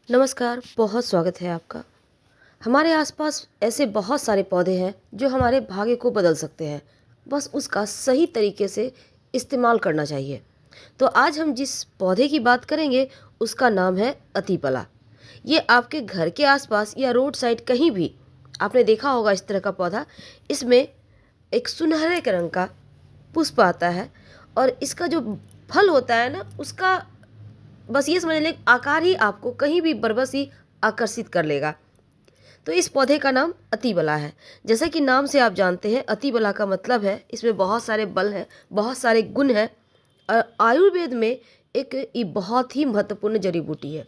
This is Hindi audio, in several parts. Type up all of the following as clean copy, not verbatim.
नमस्कार, बहुत स्वागत है आपका। हमारे आसपास ऐसे बहुत सारे पौधे हैं जो हमारे भाग्य को बदल सकते हैं। बस उसका सही तरीके से इस्तेमाल करना चाहिए। तो आज हम जिस पौधे की बात करेंगे उसका नाम है अतीपला। ये आपके घर के आसपास या रोड साइड कहीं भी आपने देखा होगा इस तरह का पौधा। इसमें एक सुनहरे रंग का पुष्प आता है और इसका जो फल होता है ना उसका बस ये समझ लें आकार ही आपको कहीं भी बरबस ही आकर्षित कर लेगा। तो इस पौधे का नाम अतिबला है। जैसा कि नाम से आप जानते हैं अतिबला का मतलब है इसमें बहुत सारे बल हैं, बहुत सारे गुण हैं। और आयुर्वेद में एक ये बहुत ही महत्वपूर्ण जड़ी बूटी है।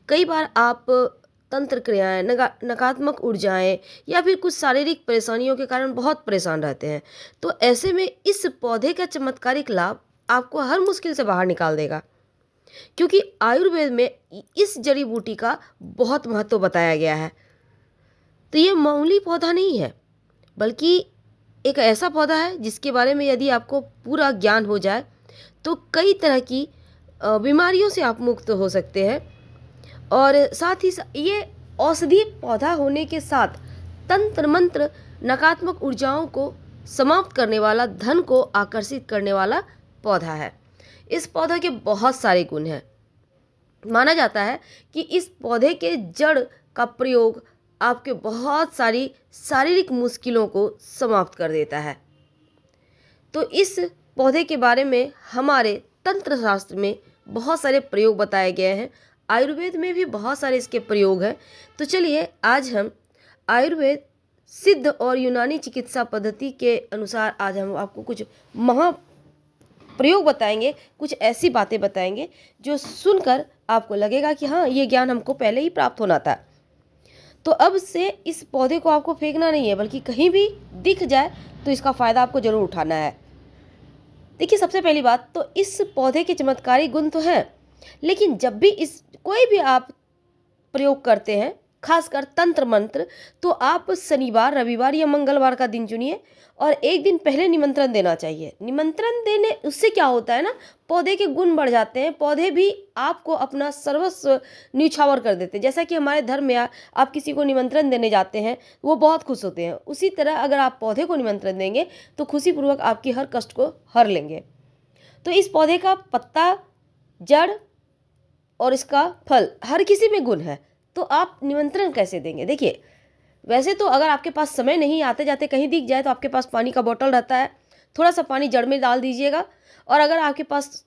कई बार आप तंत्र क्रियाएं, नकारात्मक ऊर्जाएं या फिर कुछ शारीरिक परेशानियों के कारण बहुत परेशान रहते हैं। तो ऐसे में इस पौधे का चमत्कारिक लाभ आपको हर मुश्किल से बाहर निकाल देगा, क्योंकि आयुर्वेद में इस जड़ी बूटी का बहुत महत्व बताया गया है। तो ये मामूली पौधा नहीं है, बल्कि एक ऐसा पौधा है जिसके बारे में यदि आपको पूरा ज्ञान हो जाए तो कई तरह की बीमारियों से आप मुक्त हो सकते हैं। और साथ ही ये औषधीय पौधा होने के साथ तंत्र मंत्र नकारात्मक ऊर्जाओं को समाप्त करने वाला, धन को आकर्षित करने वाला पौधा है। इस पौधा के बहुत सारे गुण हैं। माना जाता है कि इस पौधे के जड़ का प्रयोग आपके बहुत सारी शारीरिक मुश्किलों को समाप्त कर देता है। तो इस पौधे के बारे में हमारे तंत्र शास्त्र में बहुत सारे प्रयोग बताए गए हैं। आयुर्वेद में भी बहुत सारे इसके प्रयोग हैं। तो चलिए आज हम आयुर्वेद, सिद्ध और यूनानी चिकित्सा पद्धति के अनुसार आज हम आपको कुछ महा प्रयोग बताएंगे, कुछ ऐसी बातें बताएंगे जो सुनकर आपको लगेगा कि हाँ, ये ज्ञान हमको पहले ही प्राप्त होना था। तो अब से इस पौधे को आपको फेंकना नहीं है, बल्कि कहीं भी दिख जाए तो इसका फ़ायदा आपको ज़रूर उठाना है। देखिए, सबसे पहली बात तो इस पौधे के चमत्कारी गुण तो हैं, लेकिन जब भी इस कोई भी आप प्रयोग करते हैं, खासकर तंत्र मंत्र, तो आप शनिवार, रविवार या मंगलवार का दिन चुनिए और एक दिन पहले निमंत्रण देना चाहिए। निमंत्रण देने उससे क्या होता है ना, पौधे के गुण बढ़ जाते हैं, पौधे भी आपको अपना सर्वस्व न्यौछावर कर देते हैं। जैसा कि हमारे धर्म में आप किसी को निमंत्रण देने जाते हैं, वो बहुत खुश होते हैं। उसी तरह अगर आप पौधे को निमंत्रण देंगे तो खुशीपूर्वक आपकी हर कष्ट को हर लेंगे। तो इस पौधे का पत्ता, जड़ और इसका फल हर किसी में गुण है। तो आप निमंत्रण कैसे देंगे? देखिए, वैसे तो अगर आपके पास समय नहीं, आते जाते कहीं दिख जाए, तो आपके पास पानी का बोतल रहता है, थोड़ा सा पानी जड़ में डाल दीजिएगा। और अगर आपके पास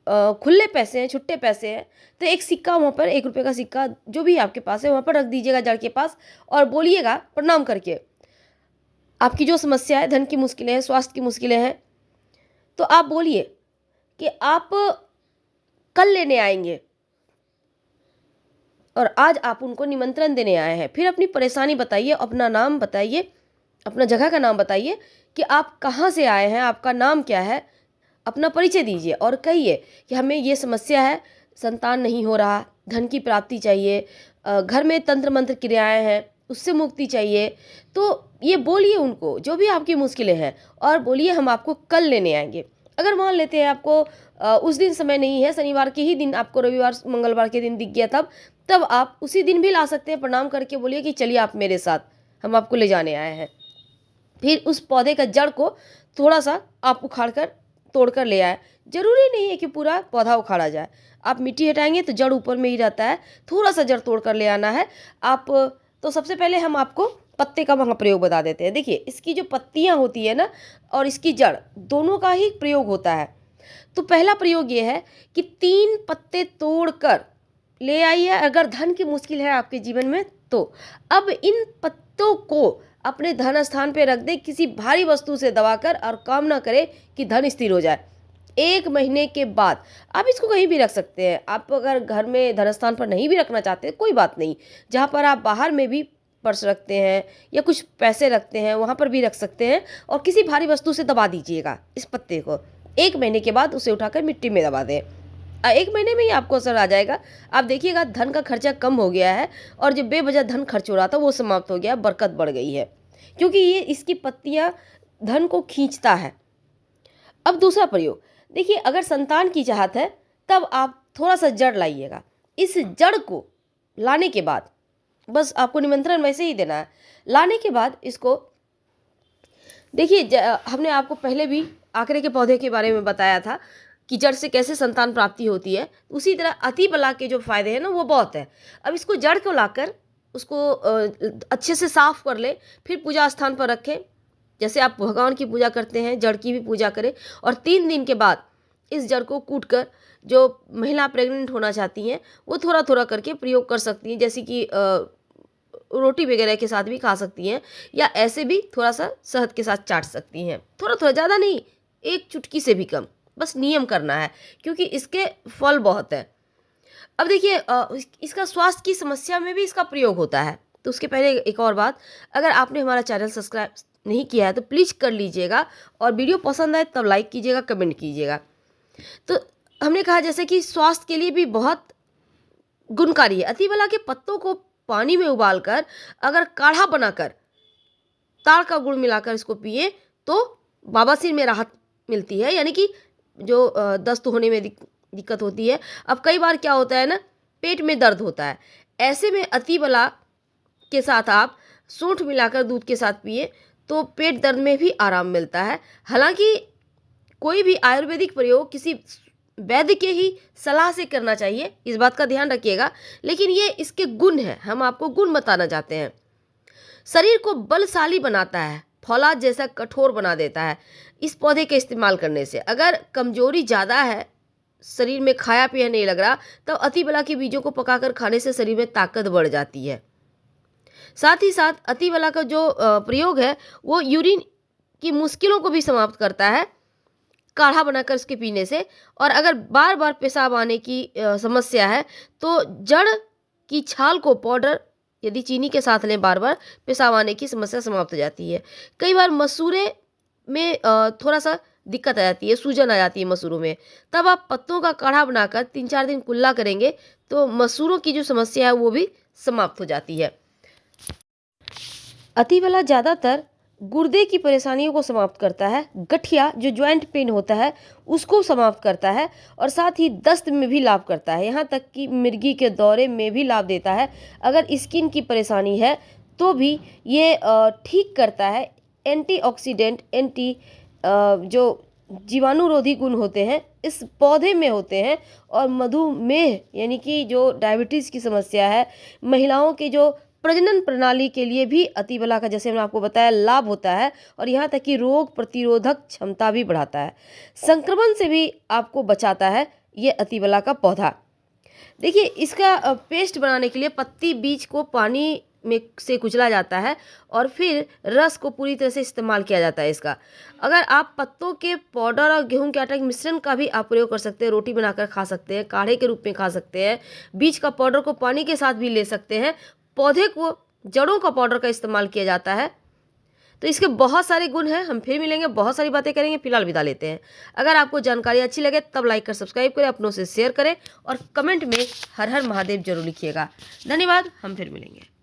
खुले पैसे हैं, छुट्टे पैसे हैं, तो एक सिक्का वहाँ पर, 1 रुपये का सिक्का जो भी आपके पास है वहाँ पर रख दीजिएगा जड़ के पास और बोलिएगा प्रणाम करके, आपकी जो समस्या है, धन की मुश्किलें हैं, स्वास्थ्य की मुश्किलें हैं, तो आप बोलिए कि आप कल लेने आएंगे और आज आप उनको निमंत्रण देने आए हैं। फिर अपनी परेशानी बताइए, अपना नाम बताइए, अपना जगह का नाम बताइए कि आप कहाँ से आए हैं, आपका नाम क्या है, अपना परिचय दीजिए और कहिए कि हमें ये समस्या है, संतान नहीं हो रहा, धन की प्राप्ति चाहिए, घर में तंत्र मंत्र क्रियाएं हैं, उससे मुक्ति चाहिए। तो ये बोलिए उनको जो भी आपकी मुश्किलें हैं और बोलिए हम आपको कल लेने आएंगे। अगर मान लेते हैं आपको उस दिन समय नहीं है, शनिवार के ही दिन आपको, रविवार मंगलवार के दिन दिख गया, तब आप उसी दिन भी ला सकते हैं। प्रणाम करके बोलिए कि चलिए आप मेरे साथ, हम आपको ले जाने आए हैं। फिर उस पौधे का जड़ को थोड़ा सा आप उखाड़ कर, तोड़ कर ले आए। जरूरी नहीं है कि पूरा पौधा उखाड़ा जाए, आप मिट्टी हटाएंगे तो जड़ ऊपर में ही रहता है, थोड़ा सा जड़ तोड़ कर ले आना है आप। तो सबसे पहले हम आपको पत्ते का वहाँ प्रयोग बता देते हैं। देखिए, इसकी जो पत्तियाँ होती है ना और इसकी जड़, दोनों का ही प्रयोग होता है। तो पहला प्रयोग ये है कि 3 पत्ते तोड़कर ले आइए अगर धन की मुश्किल है आपके जीवन में तो। अब इन पत्तों को अपने धन स्थान पे रख दे, किसी भारी वस्तु से दबाकर, और कामना करे कि धन स्थिर हो जाए। 1 महीने के बाद आप इसको कहीं भी रख सकते हैं। आप अगर घर में धन स्थान पर नहीं भी रखना चाहते कोई बात नहीं, जहाँ पर आप बाहर में भी पर्स रखते हैं या कुछ पैसे रखते हैं वहाँ पर भी रख सकते हैं और किसी भारी वस्तु से दबा दीजिएगा इस पत्ते को। 1 महीने के बाद उसे उठाकर मिट्टी में दबा दें। 1 महीने में ही आपको असर आ जाएगा। आप देखिएगा धन का खर्चा कम हो गया है और जो बेवजह धन खर्च हो रहा था वो समाप्त हो गया, बरकत बढ़ गई है, क्योंकि ये इसकी पत्तियां धन को खींचता है। अब दूसरा प्रयोग देखिए, अगर संतान की चाहत है तब आप थोड़ा सा जड़ लाइएगा, इस जड़ को लाने के बाद, बस आपको निमंत्रण वैसे ही देना है, लाने के बाद इसको देखिए, हमने आपको पहले भी आंकड़े के पौधे के बारे में बताया था कि जड़ से कैसे संतान प्राप्ति होती है। उसी तरह अतिबला के जो फायदे हैं ना वो बहुत है। अब इसको जड़ को लाकर उसको अच्छे से साफ कर ले, फिर पूजा स्थान पर रखें। जैसे आप भगवान की पूजा करते हैं, जड़ की भी पूजा करें। और 3 दिन के बाद इस जड़ को कूट कर, जो महिला प्रेग्नेंट होना चाहती हैं वो थोड़ा थोड़ा करके प्रयोग कर सकती हैं, जैसे कि रोटी वगैरह के साथ भी खा सकती हैं, या ऐसे भी थोड़ा सा शहद के साथ चाट सकती हैं। थोड़ा थोड़ा, ज़्यादा नहीं, एक चुटकी से भी कम, बस नियम करना है, क्योंकि इसके फल बहुत हैं। अब देखिए, इसका स्वास्थ्य की समस्या में भी इसका प्रयोग होता है। तो उसके पहले एक और बात, अगर आपने हमारा चैनल सब्सक्राइब नहीं किया है तो प्लीज़ कर लीजिएगा, और वीडियो पसंद आए तब लाइक कीजिएगा, कमेंट कीजिएगा। तो हमने कहा जैसे कि स्वास्थ्य के लिए भी बहुत गुणकारी है। अतिबला के पत्तों को पानी में उबालकर अगर काढ़ा बनाकर ताड़ का गुड़ मिलाकर इसको पिए तो बवासीर में राहत मिलती है, यानी कि जो दस्त होने में दिक्कत होती है। अब कई बार क्या होता है ना, पेट में दर्द होता है, ऐसे में अतिबला के साथ आप सूंठ मिलाकर दूध के साथ पिए तो पेट दर्द में भी आराम मिलता है। हालांकि कोई भी आयुर्वेदिक प्रयोग किसी वैद्य के ही सलाह से करना चाहिए, इस बात का ध्यान रखिएगा। लेकिन ये इसके गुण हैं, हम आपको गुण बताना चाहते हैं। शरीर को बलशाली बनाता है, फौलाद जैसा कठोर बना देता है इस पौधे के इस्तेमाल करने से। अगर कमजोरी ज़्यादा है, शरीर में खाया पिया नहीं लग रहा, तो अतिबला के बीजों को पकाकर खाने से शरीर में ताकत बढ़ जाती है। साथ ही साथ अतिबला का जो प्रयोग है वो यूरिन की मुश्किलों को भी समाप्त करता है काढ़ा बनाकर इसके पीने से। और अगर बार बार पेशाब आने की समस्या है तो जड़ की छाल को पाउडर यदि चीनी के साथ लें बार बार, पेशाब आने की समस्या समाप्त हो जाती है। कई बार मसूरे में थोड़ा सा दिक्कत आ जाती है, सूजन आ जाती है मसूरों में, तब आप पत्तों का काढ़ा बनाकर 3-4 दिन कुल्ला करेंगे तो मसूरों की जो समस्या है वो भी समाप्त हो जाती है। अतिबला ज़्यादातर गुर्दे की परेशानियों को समाप्त करता है, गठिया जो ज्वाइंट पेन होता है उसको समाप्त करता है, और साथ ही दस्त में भी लाभ करता है, यहाँ तक कि मिर्गी के दौरे में भी लाभ देता है। अगर स्किन की परेशानी है तो भी ये ठीक करता है। एंटीऑक्सीडेंट, जो जीवाणुरोधी गुण होते हैं इस पौधे में होते हैं। और मधुमेह यानी कि जो डायबिटीज़ की समस्या है, महिलाओं के जो प्रजनन प्रणाली के लिए भी अतिबला का, जैसे मैंने आपको बताया, लाभ होता है। और यहाँ तक कि रोग प्रतिरोधक क्षमता भी बढ़ाता है, संक्रमण से भी आपको बचाता है ये अतिबला का पौधा। देखिए, इसका पेस्ट बनाने के लिए पत्ती बीज को पानी में से कुचला जाता है और फिर रस को पूरी तरह से इस्तेमाल किया जाता है इसका। अगर आप पत्तों के पाउडर और गेहूं के आटा के मिश्रण का भी आप प्रयोग कर सकते हैं, रोटी बनाकर खा सकते हैं, काढ़े के रूप में खा सकते हैं, बीज का पाउडर को पानी के साथ भी ले सकते हैं, पौधे को जड़ों का पाउडर का इस्तेमाल किया जाता है। तो इसके बहुत सारे गुण हैं। हम फिर मिलेंगे, बहुत सारी बातें करेंगे, फिलहाल विदा लेते हैं। अगर आपको जानकारी अच्छी लगे तब लाइक कर सब्सक्राइब करें, अपनों से शेयर करें, और कमेंट में हर हर महादेव जरूर लिखिएगा। धन्यवाद, हम फिर मिलेंगे।